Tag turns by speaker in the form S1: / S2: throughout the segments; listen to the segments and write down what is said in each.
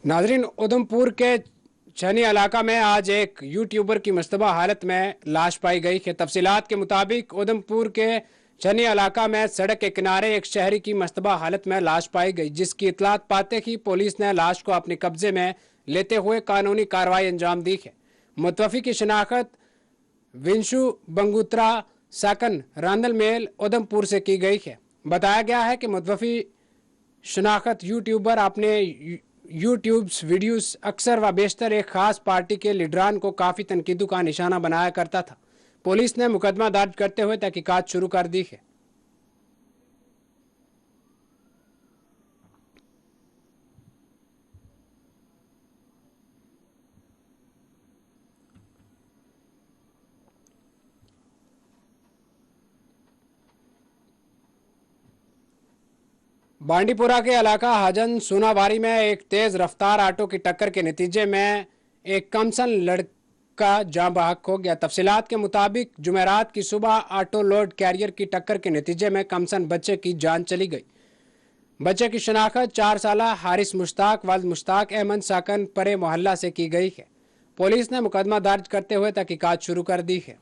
S1: नाजरीन, उधमपुर के छनी इलाका में आज एक यूट्यूबर की मुश्तबा हालत में लाश पाई गई है। तफसीलात के मुताबिक उधमपुर के छनी इलाका में सड़क के किनारे एक शहरी की मुश्तबा हालत में लाश पाई गई, जिसकी इतलात पाते ही पुलिस ने लाश को अपने कब्जे में लेते हुए कानूनी कार्रवाई अंजाम दी है। मुतवफ़ी की शनाख्त विंशु बंगुत्रा साकन रांदल मेल उधमपुर से की गई है। बताया गया है कि मुतवफ़ी शनाख्त यूट्यूबर अपने यूट्यूब्स वीडियोस अक्सर व बेशतर एक खास पार्टी के लीडरान को काफ़ी तनकीदों का निशाना बनाया करता था। पुलिस ने मुकदमा दर्ज करते हुए तहकीकात शुरू कर दी है। बांडीपुरा के इलाका हजन सोनावारी में एक तेज रफ्तार ऑटो की टक्कर के नतीजे में एक कमसन लड़का जाँ बहक हो गया। तफसीलात के मुताबिक जुमेरात की सुबह ऑटो लोड कैरियर की टक्कर के नतीजे में कमसन बच्चे की जान चली गई। बच्चे की शनाख्त 4 साला हारिस मुश्ताक वल्द मुश्ताक अहमद साकन परे मोहल्ला से की गई है। पुलिस ने मुकदमा दर्ज करते हुए तहकीकात शुरू कर दी है।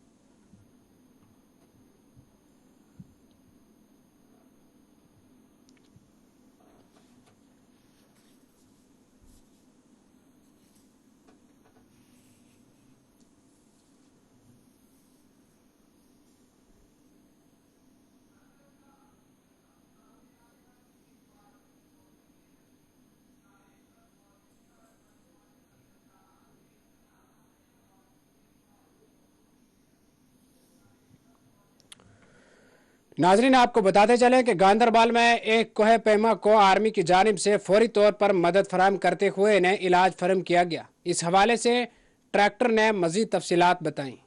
S1: नाजरीन, आपको बताते चले कि गांदरबल में एक कोहे पैमा को आर्मी की जानिब से फौरी तौर पर मदद फराहम करते हुए इन्हें इलाज फराहम किया गया। इस हवाले से ट्रैक्टर ने मजीद तफसीलात बताई।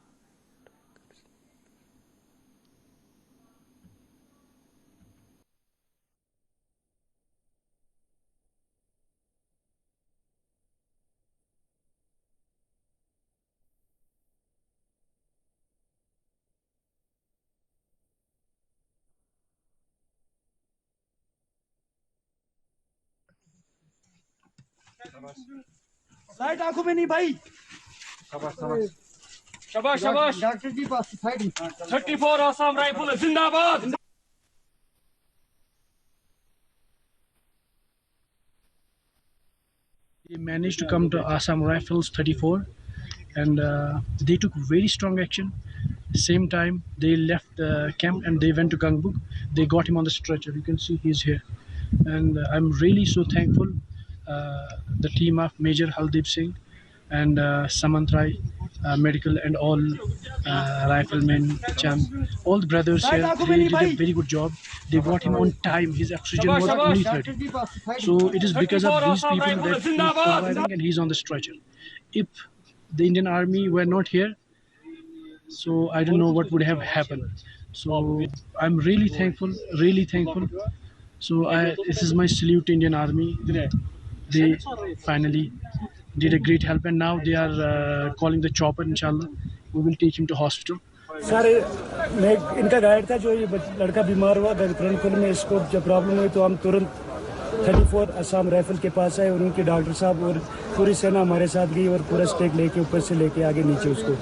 S2: लाइट आंखों में नहीं भाई।
S3: शाबाश शाबाश।
S2: डॉक्टर जी पास साइड में
S3: 34 आसाम राइफल जिंदाबाद।
S4: They managed to come to Assam Rifles 34 and they took very strong action. Same time they left the camp and they went to Gangbuk. They got him on the stretcher. You can see he's here. And I'm really so thankful the team of Major Haldeep Singh and Samantrai Medical and all riflemen, all the brothers here, they did a very good job. They got him on time. His oxygen was only 30. So it is because of these people that he's surviving and he's on the stretcher. If the Indian Army were not here, so I don't know what would have happened. So I'm really thankful, really thankful. So this is my salute to Indian Army. They finally did a great help and now they are calling the chopper. Inshallah, we will take him to hospital.
S2: Sir मैं इनका guide था, जो ये लड़का बीमार हुआ गजपरनपुर में, इसको जब प्रॉब्लम हुई तो हम तुरंत 34 असम राइफल के पास आए और उनके डॉक्टर साहब और पूरी सेना हमारे साथ गई और पूरा स्टेक लेके ऊपर से लेके आगे नीचे उसको।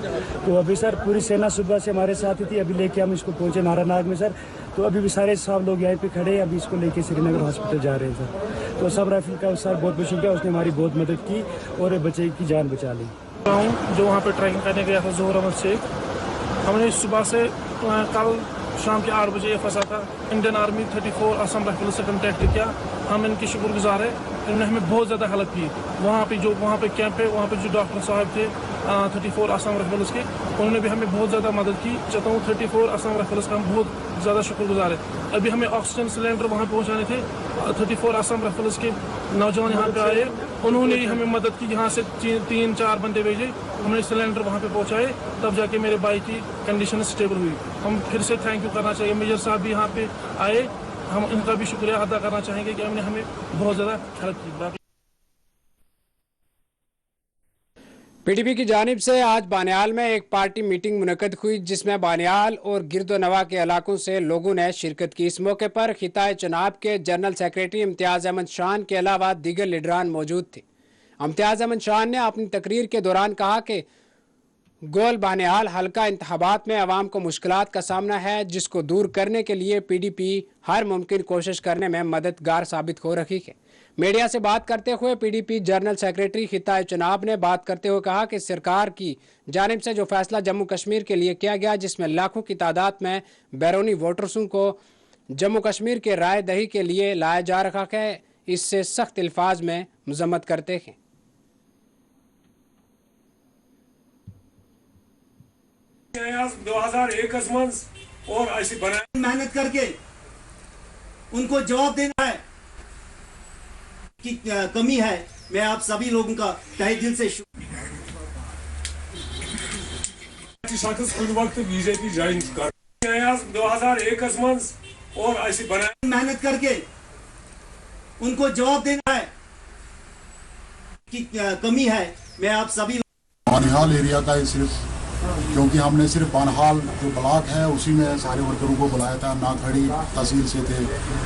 S2: तो अभी सर पूरी सेना सुबह से हमारे साथ ही थी। अभी लेके हम इसको पहुंचे नारानाग में सर, तो अभी भी सारे साहब लोग यहाँ पे खड़े हैं। अभी इसको लेके श्रीनगर हॉस्पिटल जा रहे हैं सर। तो असम राइफल का सर बहुत बहुत शुक्रिया, उसने हमारी बहुत मदद की और बच्चे की जान बचा ली।
S5: जो वहाँ पे ट्रैकिंग करने गया था जोहर अहमद शेख, हमने सुबह से कल शाम के 8 बजे ये फंसा था। इंडियन आर्मी 34 असम राइफल से कॉन्टैक्ट किया। हम इनके शुक्रगुजार हैं, इन्होंने हमें बहुत ज़्यादा हेल्प की। वहाँ पे कैंप है, वहाँ पे जो डॉक्टर साहब थे 34 असम राइफल्स के, उन्होंने भी हमें बहुत ज़्यादा मदद की। चाहता हूँ 34 असम राइफल्स का हम बहुत ज़्यादा शुक्रगुजार है। अभी हमें ऑक्सीजन सिलेंडर वहाँ पहुँचाने थे। 34 असम राइफल्स के नौजवान यहाँ पे आए, उन्होंने ही हमें मदद की। यहाँ से 3-4 बंदे भेजे, हमने सिलेंडर वहाँ पे पहुँचाए, तब जाके मेरे भाई की कंडीशन स्टेबल हुई। हम फिर से थैंक यू करना चाहिए। मेजर साहब भी यहाँ पे आए, हम इनका भी शुक्रिया अदा करना चाहेंगे कि हमने हमें बहुत ज़्यादा हेल्प की।
S1: पीडीपी की जानिब से आज बानियाल में एक पार्टी मीटिंग मुनक्कद हुई, जिसमें बानियाल और गिरदोनवा के इलाकों से लोगों ने शिरकत की। इस मौके पर खिताए चनाब के जनरल सेक्रेटरी इम्तियाज़ अहमद शान के अलावा दीगर लीडरान मौजूद थे। इम्तियाज़ अहमद शान ने अपनी तकरीर के दौरान कहा कि गोल बहरहाल हल्का इंतखाबात में अवाम को मुश्किलात का सामना है, जिसको दूर करने के लिए PDP हर मुमकिन कोशिश करने में मददगार साबित हो रही है। मीडिया से बात करते हुए PDP जनरल सेक्रेटरी खिता चुनाब ने बात करते हुए कहा कि सरकार की जानिब से जो फैसला जम्मू कश्मीर के लिए किया गया, जिसमें लाखों की तादाद में बैरूनी वोटर्सों को जम्मू कश्मीर के राय दही के लिए लाया जा रहा है, इससे सख्त अल्फाज में मजम्मत करते हैं।
S6: और ऐसी मेहनत करके उनको जवाब देना है कि कमी है। मैं आप सभी लोगों का तहे दिल से
S3: वक्त बीजेपी ज्वाइन कर 2001 मज और ऐसी
S6: मेहनत करके उनको जवाब देना है कि कमी है। मैं आप सभी
S7: बानिहाल एरिया का सिर्फ क्योंकि हमने सिर्फ बानिहाल जो ब्लॉक है उसी में सारे वर्करों को बुलाया था, ना खड़ी तहसील से थे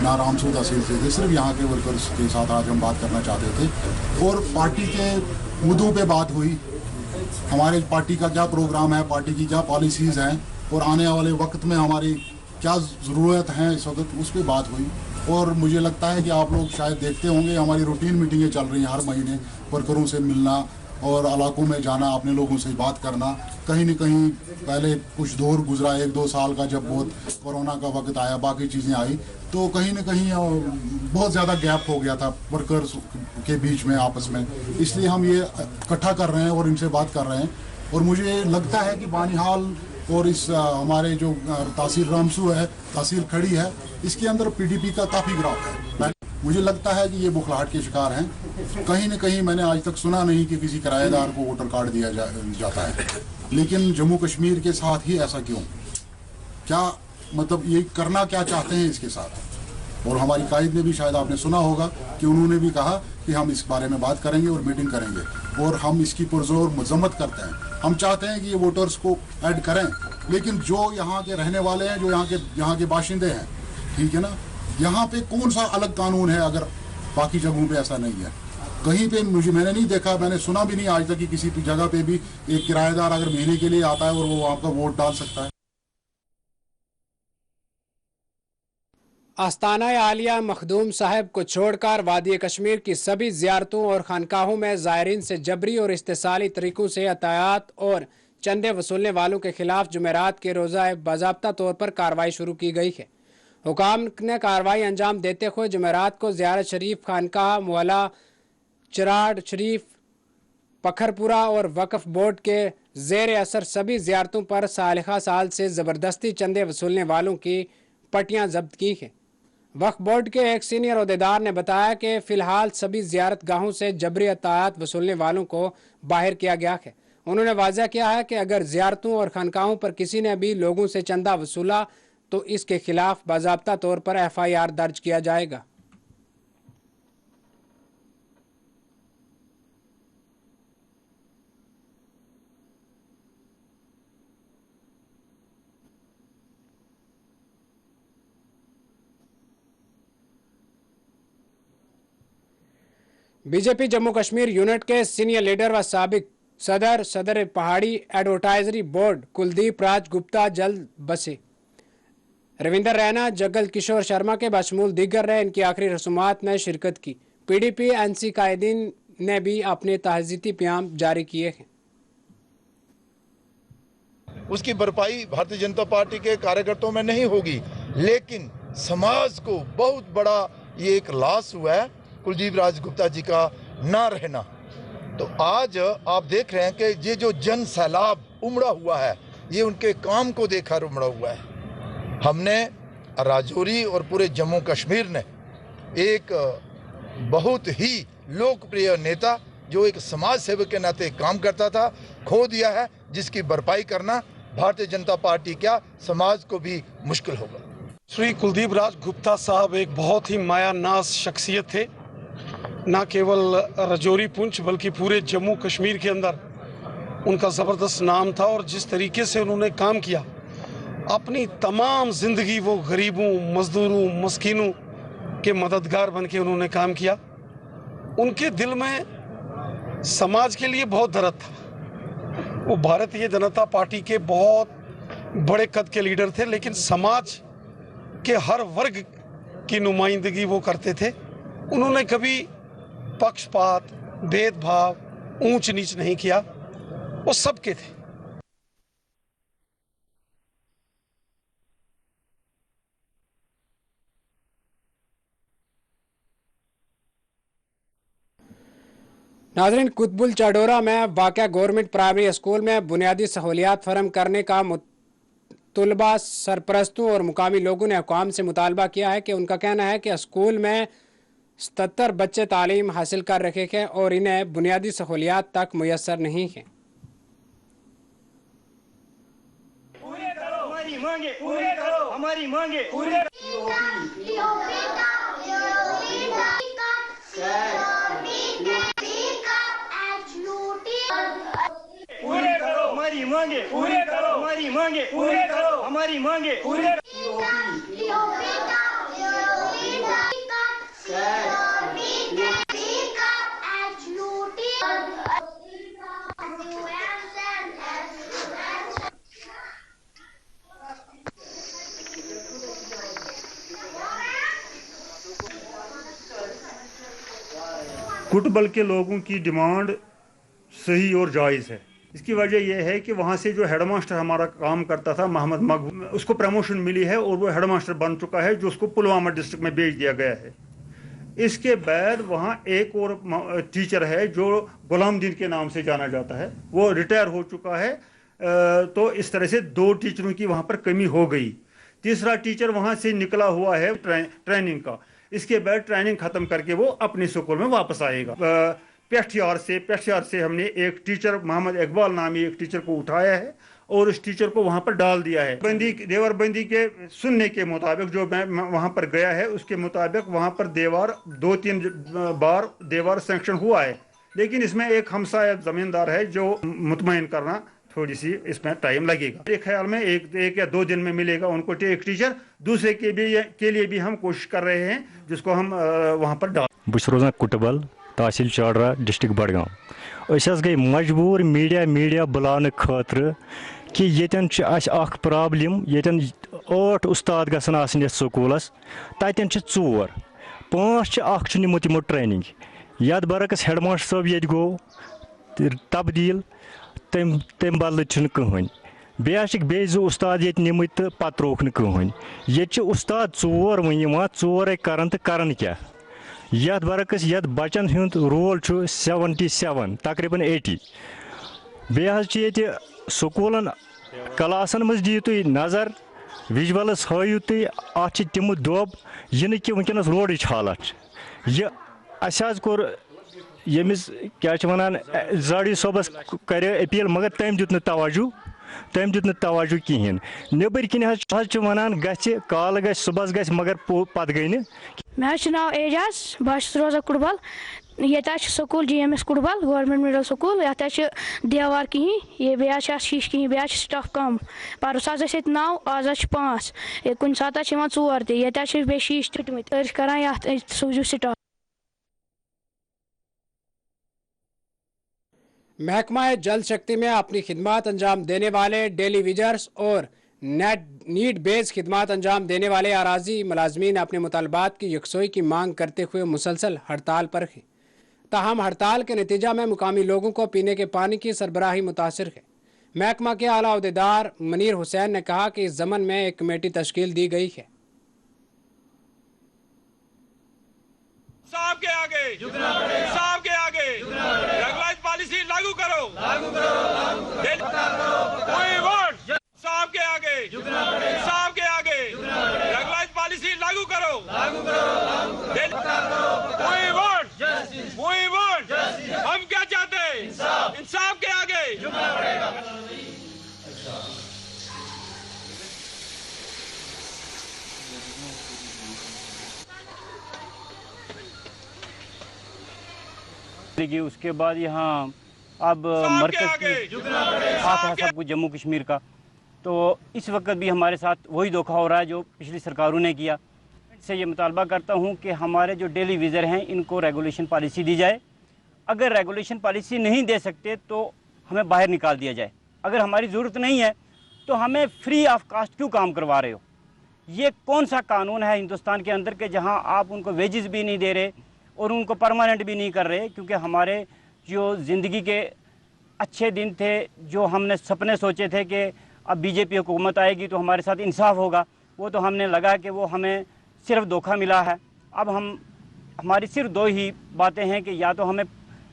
S7: ना रामसू तहसील से थे, सिर्फ यहाँ के वर्कर्स के साथ आज हम बात करना चाहते थे और पार्टी के मुद्दों पे बात हुई। हमारे पार्टी का क्या प्रोग्राम है, पार्टी की क्या पॉलिसीज़ हैं और आने वाले वक्त में हमारी क्या ज़रूरत है इस वक्त, उस पर बात हुई। और मुझे लगता है कि आप लोग शायद देखते होंगे हमारी रूटीन मीटिंगें चल रही हैं हर महीने, वर्करों से मिलना और इलाकों में जाना, अपने लोगों से बात करना। कहीं न कहीं पहले कुछ दौर गुजरा 1-2 साल का, जब बहुत कोरोना का वक्त आया, बाकी चीज़ें आई, तो कहीं न कहीं बहुत ज़्यादा गैप हो गया था वर्कर्स के बीच में आपस में। इसलिए हम ये इकट्ठा कर रहे हैं और इनसे बात कर रहे हैं। और मुझे लगता है कि बानिहाल और इस हमारे जो तहसील रामसू है, तहसील खड़ी है, इसके अंदर PDP का काफ़ी ग्राफ है। मुझे लगता है कि ये बुखलाहट के शिकार हैं। कहीं न कहीं मैंने आज तक सुना नहीं कि किसी किराएदार को वोटर कार्ड दिया जाता है, लेकिन जम्मू कश्मीर के साथ ही ऐसा क्यों? क्या मतलब ये करना क्या चाहते हैं इसके साथ? और हमारी कायद ने भी, शायद आपने सुना होगा कि उन्होंने भी कहा कि हम इस बारे में बात करेंगे और मीटिंग करेंगे और हम इसकी पुरजोर मजम्मत करते हैं। हम चाहते हैं कि ये वोटर्स को ऐड करें, लेकिन जो यहाँ के रहने वाले हैं, जो यहाँ के बाशिंदे हैं, ठीक है ना, यहाँ पे कौन सा अलग कानून है अगर बाकी जगहों पे ऐसा नहीं है? कहीं पे मैंने नहीं देखा, मैंने सुना भी नहीं आज तक कि किसी जगह पे भी एक किराएदार अगर महीने के लिए आता है और वो आपका वोट डाल सकता है।
S1: आस्ताना आलिया मखदूम साहब को छोड़कर वादी कश्मीर की सभी ज़ियारतों और खानकाहों में ज़ायरीन से जबरी और इस्तेसाली तरीक़ों से अतायात और चंदे वसूलने वालों के खिलाफ जुमेरात के रोज़ा बाज़ाब्ता तौर पर कार्रवाई शुरू की गई है। हुकाम ने कार्रवाई अंजाम देते हुए जुमेरात को ज़ियारत शरीफ, खानकाह मुअल्ला, चराड़ शरीफ, पखरपुरा और वक्फ बोर्ड के ज़ेर असर सभी ज़ियारतों पर सालिखा साल से ज़बरदस्ती चंदे वसूलने वालों की पट्टियाँ जब्त की हैं। वक्फ बोर्ड के एक सीनियर अहदेदार ने बताया कि फ़िलहाल सभी ज़ियारत गाहों से जबरी अतायात वसूलने वालों को बाहर किया गया है। उन्होंने वाज़ह किया है कि अगर ज़ियारतों और खानकाहों पर किसी ने भी लोगों से चंदा वसूला तो इसके खिलाफ बाज़ाब्ता तौर पर FIR दर्ज किया जाएगा। बीजेपी जम्मू कश्मीर यूनिट के सीनियर लीडर व साबिक सदर पहाड़ी एडवर्टाइजरी बोर्ड कुलदीप राज गुप्ता जल्द बसे। रविंदर रैना, जगल किशोर शर्मा के बशमूल दीगर ने इनकी आखिरी रसूमात में शिरकत की। PDP NC कायदीन ने भी अपने तहज़ीती प्याम जारी किए हैं।
S8: उसकी भरपाई भारतीय जनता पार्टी के कार्यकर्ताओं में नहीं होगी, लेकिन समाज को बहुत बड़ा ये एक लॉस हुआ है कुलदीप राज गुप्ता जी का ना रहना। तो आज आप देख रहे हैं कि ये जो जन सैलाब उमड़ा हुआ है, ये उनके काम को देखकर उमड़ा हुआ है। हमने राजौरी और पूरे जम्मू कश्मीर ने एक बहुत ही लोकप्रिय नेता जो एक समाज सेवक के नाते काम करता था खो दिया है, जिसकी भरपाई करना भारतीय जनता पार्टी क्या समाज को भी मुश्किल होगा।
S9: श्री कुलदीप राज गुप्ता साहब एक बहुत ही मायानाज शख्सियत थे, न केवल राजौरी पुंछ बल्कि पूरे जम्मू कश्मीर के अंदर उनका ज़बरदस्त नाम था। और जिस तरीके से उन्होंने काम किया, अपनी तमाम ज़िंदगी वो गरीबों, मज़दूरों, मस्कीनों के मददगार बन के उन्होंने काम किया। उनके दिल में समाज के लिए बहुत दर्द था। वो भारतीय जनता पार्टी के बहुत बड़े कद के लीडर थे, लेकिन समाज के हर वर्ग की नुमाइंदगी वो करते थे। उन्होंने कभी पक्षपात, भेदभाव, ऊंच नीच नहीं किया, वो सबके थे।
S1: नाज़रीन, कुतुबुल चाडोरा में वाक़या गवर्नमेंट प्राइमरी स्कूल में बुनियादी सहूलियात फराहम करने का तलबा, सरपरस्तों और मुकामी लोगों ने हुकाम से मुतालबा किया है कि उनका कहना है कि स्कूल में 77 बच्चे तालीम हासिल कर रखे हैं और इन्हें बुनियादी सहूलियात तक मुयस्सर नहीं है।
S6: हमारी मांगे पूरे करो, हमारी मांगे पूरे करो, हमारी मांगे पूरे करो, हमारी मांगे पूरे।
S10: कुटबल के लोगों की डिमांड सही और जायज़ है। इसकी वजह यह है कि वहाँ से जो हेडमास्टर हमारा काम करता था मोहम्मद मकबूल, उसको प्रमोशन मिली है और वो हेडमास्टर बन चुका है, जो उसको पुलवामा डिस्ट्रिक्ट में भेज दिया गया है। इसके बाद वहाँ एक और टीचर है जो गुलामुद्दीन के नाम से जाना जाता है, वो रिटायर हो चुका है। तो इस तरह से 2 टीचरों की वहाँ पर कमी हो गई। तीसरा टीचर वहाँ से निकला हुआ है ट्रेनिंग का। इसके बाद ट्रेनिंग ख़त्म करके वो अपने स्कूल में वापस आएगा। पेठियार से हमने एक टीचर मोहम्मद इकबाल नामी एक टीचर को उठाया है और उस टीचर को वहाँ पर डाल दिया है। देवरबंदी के सुनने के मुताबिक, जो मैं वहाँ पर गया है उसके मुताबिक, वहाँ पर 2-3 बार देवार सैंक्शन हुआ है, लेकिन इसमें एक हमसाया ज़मींदार है जो मुतमईन करना थोड़ी सी इसमें टाइम लगेगा। मेरे ख्याल में एक या 2 दिन में मिलेगा उनको एक टीचर। दूसरे के लिए भी हम कोशिश कर रहे हैं जिसको हम वहाँ पर डाल।
S11: बस रोजान कुटबल तहसील चाडरा डिस्ट्रिक्ट बडगाम। गई मजबूर मीडिया बुलाने खतर कि येतन प्रॉब्लम, येतन 8 उस्ताद गसन आसन स्कूलस, ततन 4, 5 निमुत यमो ट्रेनिंग। यद बरकस हेडमास्टर साहब ये गो तब्दील, तम बदल कहन। बे 2 उस्ताद ये निमुत तो पत त्रोक कहन। ये उस्ताद 4 वन 4 करन तो करन क्या। यद बरकस यद बचन हुंद रोल 77 तकरीबन 80। बे स्कूलन क्लासन मज दियो तुम नजर, विजुअल्स हायु तुम अत तम दोब यह कि वनकस रोड हालत। यह कोर यमिस क्या वनान जाड़ी सोबस कर अपील, मगर तम दुत तवज्जो कहें। नबर किन वनान काल ग सुबह ग मगर पत गई न।
S12: मे नाव एजाज, बस रोजान कुटबल। ये school GMS Kutbal government middle school. ये देवार कहीं ये बे शीश कहीं, बे स्टाफ कम। परस 9 आज 5, कुछ सात 4 ते बे शीश टुटमत कर सूझू स्टाफ।
S1: महकमा जल शक्ति में अपनी खिदमात अंजाम देने वाले डेली विजर्स और नीड बेस खिदमात अंजाम देने वाले आराजी मुलाजमीन अपने मुतालबात की यकसोई की मांग करते हुए मुसलसल हड़ताल पर हैं। ताहम हड़ताल के नतीजा में मुकामी लोगों को पीने के पानी की सरबराही मुतासिर है। महकमा के आला अहदेदार मनीर हुसैन ने कहा कि इस ज़मन में एक कमेटी तश्कील दी गई है।
S13: साहब के आगे रेगुलाइज पॉलिसी लागू करो। We want साहब के आगे रेगुलाइज पॉलिसी लागू करो। We want हम क्या चाहते हैं? इंसाफ के आगे।
S14: उसके बाद यहाँ अब मरकज़ की हाथ है सब कुछ जम्मू कश्मीर का। तो इस वक्त भी हमारे साथ वही धोखा हो रहा है जो पिछली सरकारों ने किया। से ये मुतालबा करता हूँ कि हमारे जो डेली विज़र हैं इनको रेगुलेशन पॉलिसी दी जाए अगर रेगुलेशन पॉलिसी नहीं दे सकते तो हमें बाहर निकाल दिया जाए। अगर हमारी ज़रूरत नहीं है तो हमें फ्री ऑफ कास्ट क्यों काम करवा रहे हो? ये कौन सा कानून है हिंदुस्तान के अंदर के जहां आप उनको वेजेस भी नहीं दे रहे और उनको परमानेंट भी नहीं कर रहे? क्योंकि हमारे जो ज़िंदगी के अच्छे दिन थे, जो हमने सपने सोचे थे कि अब बीजेपी हुकूमत आएगी तो हमारे साथ इंसाफ होगा, वो तो हमने लगा कि वो हमें सिर्फ धोखा मिला है। अब हमारी सिर्फ दो ही बातें हैं कि या तो हमें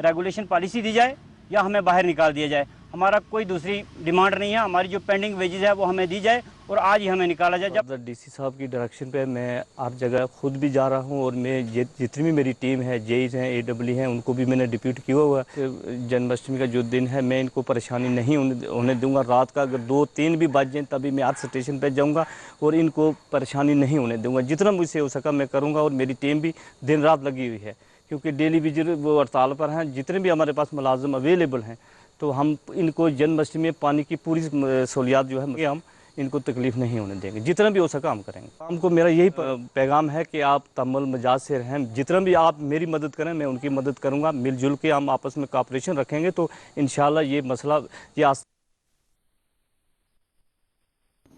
S14: रेगुलेशन पॉलिसी दी जाए या हमें बाहर निकाल दिया जाए। हमारा कोई दूसरी डिमांड नहीं है। हमारी जो पेंडिंग वेजेस है वो हमें दी जाए और आज ही हमें निकाला जाए। जब
S15: डीसी साहब की डायरेक्शन पे मैं हर जगह खुद भी जा रहा हूँ और मैं जितनी भी मेरी टीम है, जेईज हैं, AEE हैं, उनको भी मैंने डिप्यूट किया हुआ है। जन्माष्टमी का जो दिन है मैं इनको परेशानी नहीं होने दूंगा। रात का अगर 2-3 भी बज जाए तभी मैं आज स्टेशन पर जाऊँगा और इनको परेशानी नहीं होने दूँगा। जितना मुझसे हो सका मैं करूँगा और मेरी टीम भी दिन रात लगी हुई है, क्योंकि डेली विजिट वो हड़ताल पर हैं। जितने भी हमारे पास मुलाजिम अवेलेबल हैं तो हम इनको जन्माष्टमी में पानी की पूरी सहूलियात जो है हम इनको तकलीफ नहीं होने देंगे। जितना भी हो सका हम करेंगे। हमको मेरा यही पैगाम है कि आप तम्मुल मजाज से रहें। जितना भी आप मेरी मदद करें मैं उनकी मदद करूंगा। मिलजुल के हम आपस में कॉपरेशन रखेंगे तो इंशाल्लाह ये मसला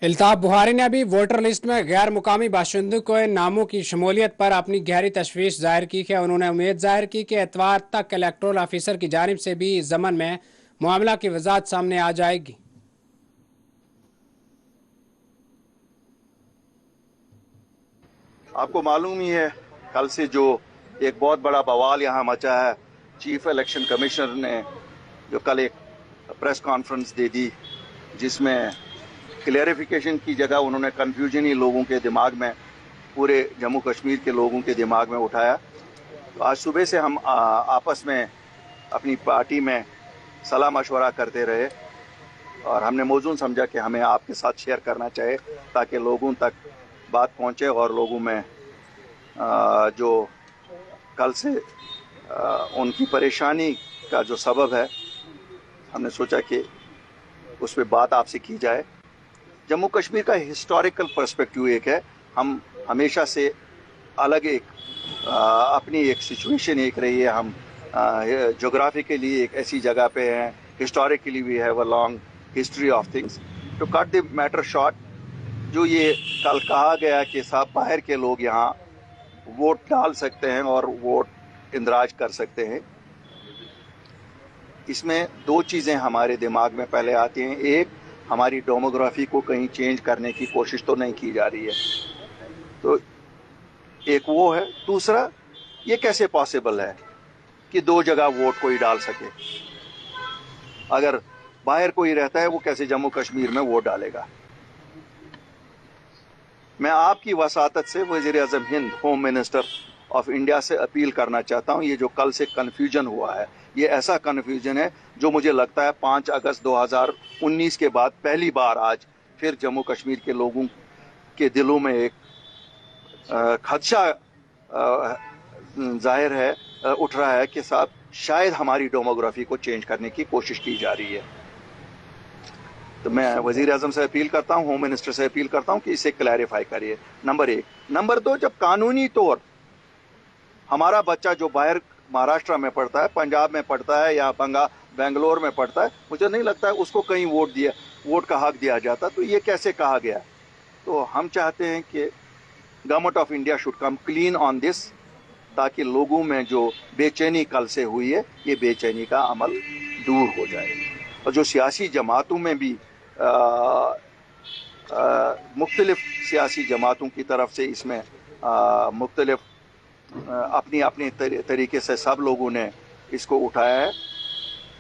S1: अल्ताफ बुहारी ने अभी वोटर लिस्ट में गैर मुकामी बाशिंदों के नामों की शमूलियत पर अपनी गहरी तशवीश जाहिर की है। उन्होंने उम्मीद जाहिर की कि एतवार तक इलेक्टोरल ऑफिसर की जानिब से भी इस ज़मन में मामला की वजाहत सामने आ जाएगी।
S16: आपको मालूम ही है कल से जो एक बहुत बड़ा बवाल यहाँ मचा है, चीफ इलेक्शन कमिश्नर ने जो कल एक प्रेस कॉन्फ्रेंस दे दी जिसमें क्लियरिफिकेशन की जगह उन्होंने कन्फ्यूजन ही लोगों के दिमाग में, पूरे जम्मू कश्मीर के लोगों के दिमाग में उठाया। तो आज सुबह से हम आपस में अपनी पार्टी में सलाह मशवरा करते रहे और हमने मौजूद समझा कि हमें आपके साथ शेयर करना चाहिए ताकि लोगों तक बात पहुंचे और लोगों में जो कल से उनकी परेशानी का जो सबब है, हमने सोचा कि उस पर बात आपसे की जाए। जम्मू कश्मीर का हिस्टोरिकल पर्सपेक्टिव एक है, हम हमेशा से अलग एक अपनी एक सिचुएशन एक रही है। हम जोग्राफिकली एक ऐसी जगह पे हैं, historically we have a long history of things. To cut the matter short, जो ये कल कहा गया कि साहब बाहर के लोग यहाँ वोट डाल सकते हैं और वोट इंदराज कर सकते हैं, इसमें दो चीज़ें हमारे दिमाग में पहले आती हैं। एक, हमारी डेमोग्राफी को कहीं चेंज करने की कोशिश तो नहीं की जा रही है, तो एक वो है। दूसरा, ये कैसे पॉसिबल है कि दो जगह वोट कोई डाल सके? अगर बाहर कोई रहता है वो कैसे जम्मू कश्मीर में वोट डालेगा? मैं आपकी वसातत से वज़ीर-ए-आज़म Hind, home minister of India से अपील करना चाहता हूँ, ये जो कल से कन्फ्यूजन हुआ है, ये ऐसा कन्फ्यूजन है जो मुझे लगता है 5 अगस्त 2019 के बाद पहली बार आज फिर जम्मू कश्मीर के लोगों के दिलों में एक खदशा जाहिर है, उठ रहा है कि साहब शायद हमारी डेमोग्राफी को चेंज करने की कोशिश की जा रही है। तो मैं वज़ीर-ए-आज़म से अपील करता हूँ, होम मिनिस्टर से अपील करता हूँ कि इसे क्लैरिफाई करिए, नंबर 1। नंबर 2, जब कानूनी तौर हमारा बच्चा जो बाहर महाराष्ट्र में पढ़ता है, पंजाब में पढ़ता है या बेंगलोर में पढ़ता है, मुझे नहीं लगता है उसको कहीं वोट का हक दिया जाता। तो ये कैसे कहा गया? तो हम चाहते हैं कि government of India should come clean on this, ताकि लोगों में जो बेचैनी कल से हुई है, ये बेचैनी का अमल दूर हो जाए। और जो सियासी जमातों में भी मुख्तलिफ सियासी जमातों की तरफ से इसमें मुख्तलिफ अपनी अपनी तरीके से सब लोगों ने इसको उठाया है।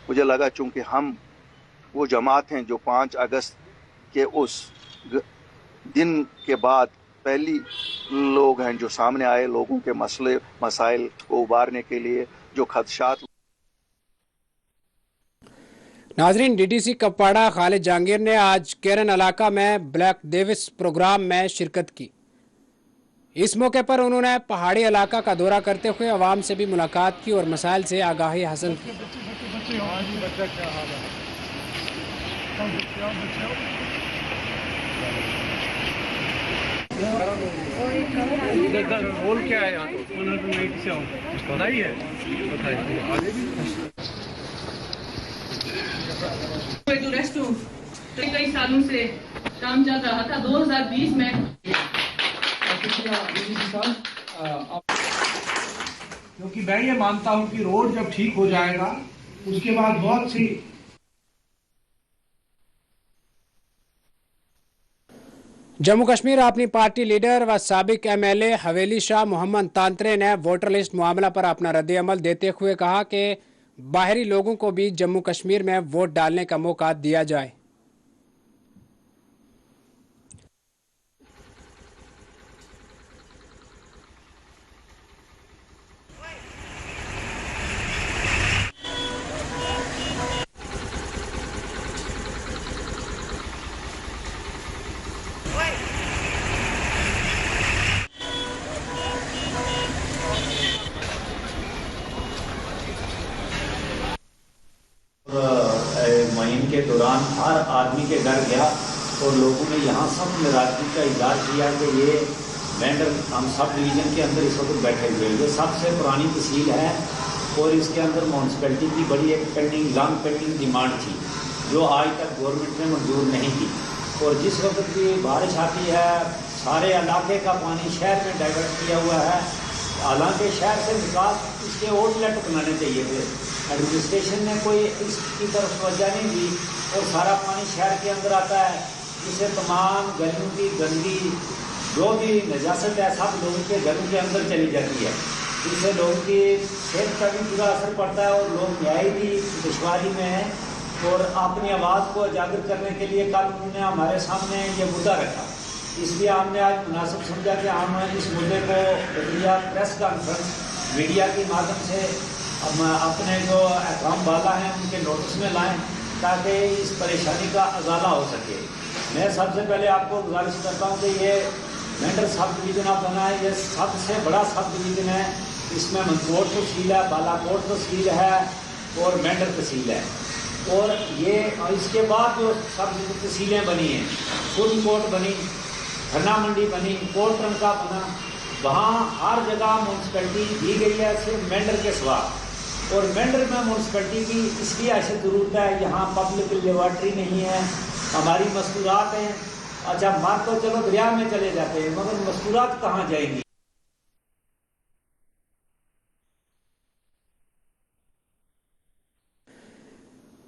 S16: मुझे लगा चूँकि हम वो जमात हैं जो 5 अगस्त के उस दिन के बाद पहली लोग हैं जो सामने आए लोगों के मसले मसाइल को उबारने के लिए, जो खदशात।
S1: नाजरीन, DDC कपवाड़ा खालिद जहांगीर ने आज केरन इलाका में ब्लैक डेविस प्रोग्राम में शिरकत की। इस मौके पर उन्होंने पहाड़ी इलाका का दौरा करते हुए अवाम से भी मुलाकात की और मसाइल से आगाही हासिल की।
S5: रोल क्या है यहाँ? 190 से पता ही है, बताइए आगे भी।
S17: कई सालों से काम चल रहा था। 2020 में
S18: क्योंकि मैं ये मानता हूँ कि रोड जब ठीक हो जाएगा उसके बाद बहुत सी
S1: जम्मू कश्मीर अपनी पार्टी लीडर व साबिक MLA हवेली शाह मोहम्मद तांत्रे ने वोटर लिस्ट मामला पर अपना रद्द-ए-अमल देते हुए कहा कि बाहरी लोगों को भी जम्मू कश्मीर में वोट डालने का मौका दिया जाए।
S19: मुहिम के दौरान हर आदमी के घर गया और लोगों ने यहाँ सब नाराजगी का इजहार किया कि ये वेंडर हम सब डिवीज़न के अंदर इस वक्त बैठे हुए हैं। ये सबसे पुरानी तहसील है और इसके अंदर म्यूनसिपैलिटी की बड़ी एक लॉन्ग पेंडिंग डिमांड थी जो आज तक गवर्नमेंट ने मंजूर नहीं की। और जिस वक्त की बारिश आती है सारे इलाके का पानी शहर में डाइवर्ट किया हुआ है। हालांकि शहर से विकास इसके आउटलेट बनाने चाहिए थे, एडमिनिस्ट्रेशन ने कोई इसकी तरफ तवज्जो नहीं दी और सारा पानी शहर के अंदर आता है, जिससे तमाम गलियों की गंदगी जो भी नजासत है सब लोगों के घरों के अंदर चली जाती है। इससे लोगों की सेहत का भी बुरा असर पड़ता है और लोग न्याय की दुश्वारी में हैं। और अपनी आवाज़ को उजागर करने के लिए कल उन्होंने हमारे सामने ये मुद्दा रखा, इसलिए हमने आज मुनासिब समझा कि हम इस मुद्दे को बदलिया प्रेस कॉन्फ्रेंस मीडिया के माध्यम से अपने जो अहकाम वाला हैं उनके नोटिस में लाएं ताकि इस परेशानी का अजाला हो सके। मैं सबसे पहले आपको गुजारिश करता हूं कि ये मेंढर सब डिवीज़न आप बना है, ये सबसे बड़ा सब डिवीज़न है। इसमें मनकोट तहसील है, बालाकोट तहसील है और मेंढर तहसील है। और ये इसके बाद जो सब तहसीलें बनी हैं, फुलकोट बनी, खन्ना मंडी बनी, कोट रंका बना, वहाँ हर जगह म्यूनसिपैलिटी दी गई है सिर्फ मेंढर के सिवा। और मेंढर में म्यूनसिपैलिटी की इसलिए ऐसी ज़रूरत है, यहाँ पब्लिक लेबॉर्ट्री नहीं है, हमारी मस्तूरात हैं। अच्छा मर तो चलो दरिया में चले जाते हैं मगर मस्तूरात कहाँ जाएंगी।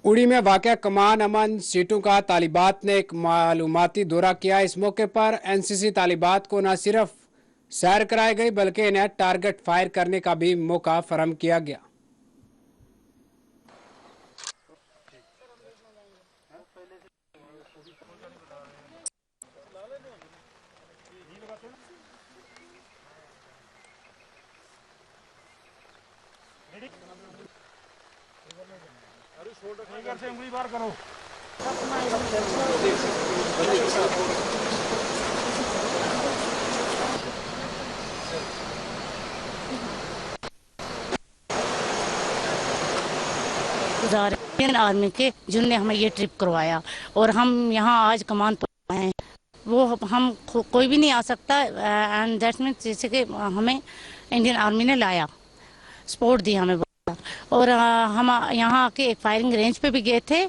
S1: उड़ी में वाक़या कमान अमन सीटों का तालिबात ने एक मालूमाती दौरा किया। इस मौके पर NCC तालिबात को न सिर्फ सैर कराई गई बल्कि इन्हें टारगेट फायर करने का भी मौका फराहम किया गया।
S18: से उंगली बार करो।
S20: इंडियन आर्मी के जिनने हमें ये ट्रिप करवाया और हम यहाँ आज कमान पर आए हैं, वो हम कोई भी नहीं आ सकता। एंड दैट मीन्स जैसे कि हमें इंडियन आर्मी ने लाया, सपोर्ट दी हमें। और हम यहाँ आके एक फायरिंग रेंज पे भी गए थे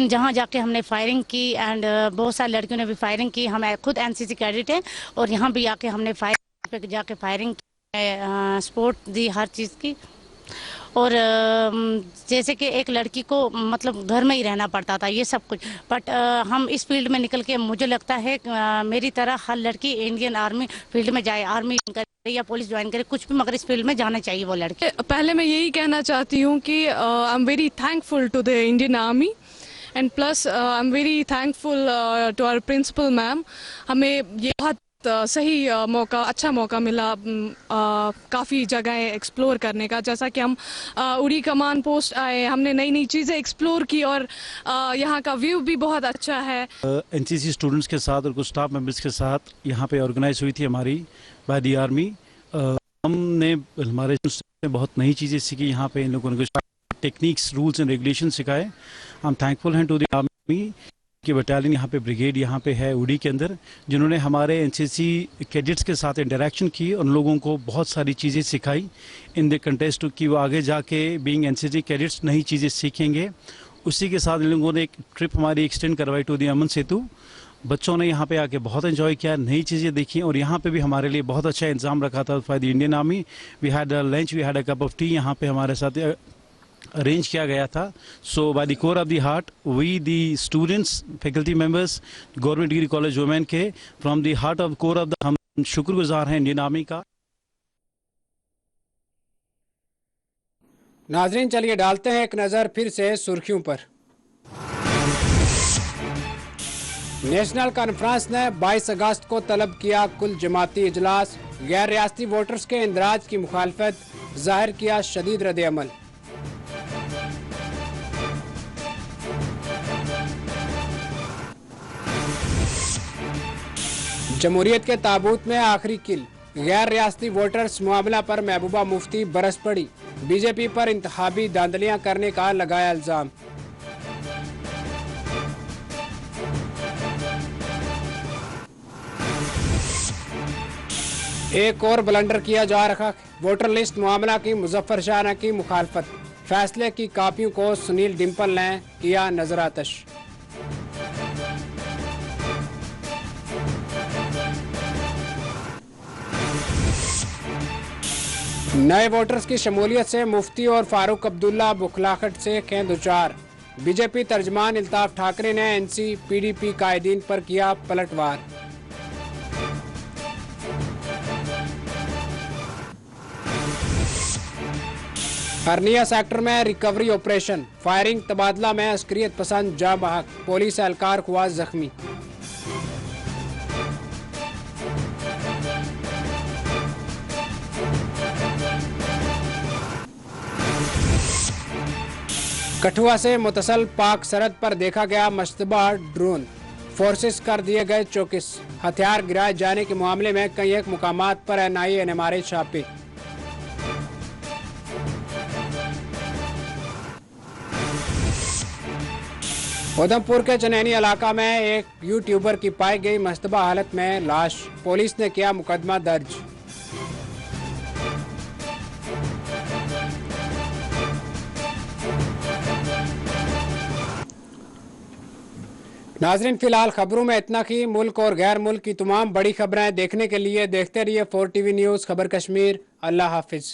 S20: जहाँ जाके हमने फायरिंग की एंड बहुत सारी लड़कियों ने भी फायरिंग की। हम खुद NCC कैडेट हैं और यहाँ भी आके हमने फायरिंग पे जाके फायरिंग की, सपोर्ट दी हर चीज़ की। और जैसे कि एक लड़की को मतलब घर में ही रहना पड़ता था ये सब कुछ, बट हम इस फील्ड में निकल के मुझे लगता है मेरी तरह हर लड़की इंडियन आर्मी फील्ड में जाए, आर्मी करे या पुलिस ज्वाइन करे, कुछ भी, मगर इस फील्ड में जाना चाहिए वो लड़के।
S21: पहले मैं यही कहना चाहती हूँ कि I am very thankful to the Indian Army and plus I am very thankful to our principal ma'am. हमें ये बहुत सही मौका, अच्छा मौका मिला काफ़ी जगह एक्सप्लोर करने का। जैसा कि हम उड़ी कमान पोस्ट आए, हमने नई नई चीज़ें एक्सप्लोर की और यहाँ का व्यू भी बहुत अच्छा है।
S22: NCC स्टूडेंट्स के साथ और कुछ स्टाफ मेंबर्स के साथ यहाँ पे ऑर्गेनाइज हुई थी हमारी बाय द आर्मी। हमने हमारे बहुत नई चीज़ें सीखी यहाँ पे, इन लोगों ने टेक्निक्स, रूल्स एंड रेगुलेशन सिखाए। हम थैंकफुल हैं टू द आर्मी की बटालियन यहाँ पे ब्रिगेड यहाँ पे है उड़ी के अंदर, जिन्होंने हमारे एनसीसी कैडेट्स के साथ इंटरेक्शन की, उन लोगों को बहुत सारी चीज़ें सिखाई इन द कंटेस्ट कि वो आगे जाके बीइंग एनसीसी कैडेट्स नई चीज़ें सीखेंगे। उसी के साथ इन लोगों ने एक ट्रिप हमारी एक्सटेंड करवाई टू दी अमन सेतु। बच्चों ने यहाँ पे आके बहुत एंजॉय किया, नई चीज़ें देखी, और यहाँ पे भी हमारे लिए बहुत अच्छा इंतजाम रखा था for the Indian army. We had a lunch, we had a cup of tea यहाँ पे हमारे साथ अरेंज किया गया था। So by the core of the heart we the students, faculty members, government degree college women के, from the heart of core of the हम शुक्रगुजार हैं इंडियन आर्मी का।
S1: नाजरीन, चलिए डालते हैं एक नज़र फिर से सुर्खियों पर। नेशनल कॉन्फ्रेंस ने 22 अगस्त को तलब किया कुल जमाती इजलास। गैर रियासती वोटर्स के इंदराज की मुखालफत, जाहिर किया शदीद रद्द-ए-अमल। जमहूरियत के ताबूत में आखिरी किल, गैर रियासती वोटर्स मामला पर महबूबा मुफ्ती बरस पड़ी। बीजेपी पर इंतखाबी धांधलियां करने का लगाया इल्जाम। एक और ब्लंडर किया जा रहा वोटर लिस्ट मामला की मुजफ्फर शाह ने की मुखालफत। फैसले की कापियों को सुनील डिम्पल ने किया नजरातश। नए वोटर्स की शमूलियत से मुफ्ती और फारूक अब्दुल्ला बुखलाहट से हैं दुचार। बीजेपी तर्जमान अल्ताफ ठाकरे ने एनसी पीडीपी कायदीन पर किया पलटवार। हरनिया सेक्टर में रिकवरी ऑपरेशन, फायरिंग तबादला में अस्करियत पसंद जा बहक, पुलिस एहलकार हुआ जख्मी। कठुआ से मुतसल पाक सरहद पर देखा गया मशतबा ड्रोन, फोर्सेस कर दिए गए चौकस। हथियार गिराए जाने के मामले में कई एक मुकामात पर एनआईए एनएमआरए छापे। उधमपुर के चनैनी इलाका में एक यूट्यूबर की पाई गई मशतबा हालत में लाश, पुलिस ने किया मुकदमा दर्ज। नाजरीन, फिलहाल खबरों में इतना ही। मुल्क और गैर मुल्क की तमाम बड़ी खबरें देखने के लिए देखते रहिए 4TV न्यूज़ खबर कश्मीर। अल्लाह हाफिज।